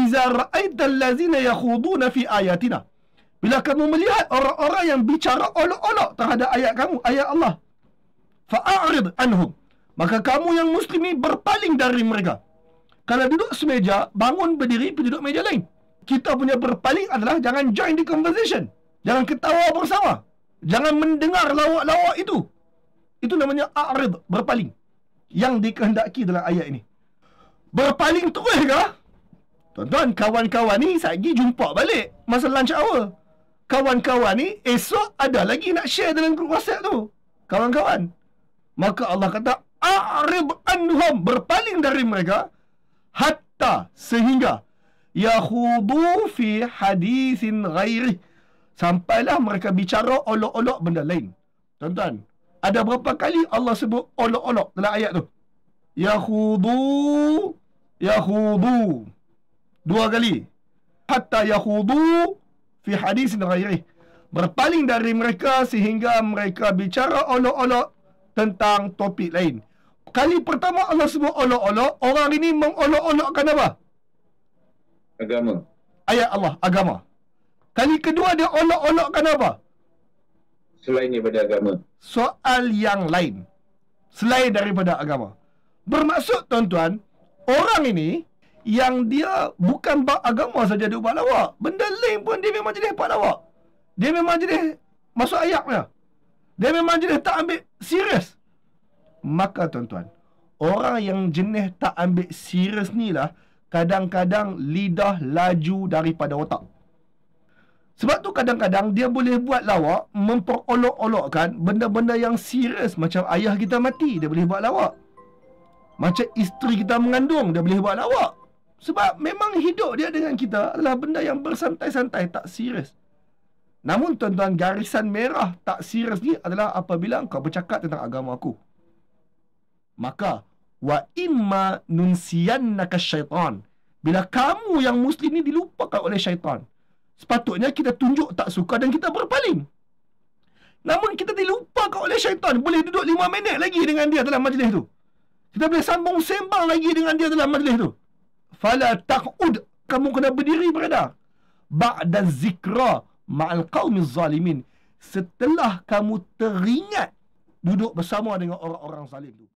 iza ra'aital ladzina yakhuduna fi ayatina, bila kamu melihat orang-orang yang bicara olok-olok terhadap ayat kamu, ayat Allah, fa'arid anhum, maka kamu yang muslim ni berpaling dari mereka. Kalau duduk semeja, bangun berdiri pergi duduk meja lain. Kita punya berpaling adalah jangan join the conversation, jangan ketawa bersama, jangan mendengar lawak-lawak itu. Itu namanya a'rid, berpaling, yang dikehendaki dalam ayat ini. Berpaling terus ke? Tuan-tuan, kawan-kawan ni lagi jumpa balik masa lunch hour. Kawan-kawan ni esok ada lagi nak share dalam grup WhatsApp tu, kawan-kawan. Maka Allah kata a'rid anhum, berpaling dari mereka, hatta, sehingga yakhudu fi hadithin ghairi, sampailah mereka bicara olok-olok benda lain. Tuan-tuan, ada berapa kali Allah sebut olok-olok dalam ayat tu? Yakhudu 2 kali. Hatta yakhudu fi hadithin ghairi, berpaling dari mereka sehingga mereka bicara olok-olok tentang topik lain. Kali pertama Allah sebut olok-olok, orang ini mengolok-olokkan apa? Agama. Ayat Allah, agama. Kali kedua dia olok-olokkan apa? Selain daripada agama. Soal yang lain selain daripada agama. Bermaksud tuan-tuan, orang ini yang dia bukan bab agama saja dia buat lawak, benda lain pun dia memang jenis buat lawak. Dia memang jenis masuk ayatnya. Dia memang jenis tak ambil serius. Maka tuan-tuan, orang yang jenis tak ambil serius ni lah kadang-kadang lidah laju daripada otak. Sebab tu kadang-kadang dia boleh buat lawak, memperolok-olokkan benda-benda yang serius. Macam ayah kita mati, dia boleh buat lawak. Macam isteri kita mengandung, dia boleh buat lawak. Sebab memang hidup dia dengan kita adalah benda yang bersantai-santai, tak serius. Namun tuan-tuan, garisan merah tak serius ni adalah apabila kau bercakap tentang agama aku. Maka wa imma nunsiyannaka syaitan, bila kamu yang muslim ni dilupakan oleh syaitan, sepatutnya kita tunjuk tak suka dan kita berpaling. Namun kita dilupakan oleh syaitan, boleh duduk 5 minit lagi dengan dia dalam majlis tu. Kita boleh sambung sembang lagi dengan dia dalam majlis tu. Fala taq'ud, kamu kena berdiri berada. Ba'da zikra ma'al qaumiz zalimin, setelah kamu teringat duduk bersama dengan orang-orang zalim tu.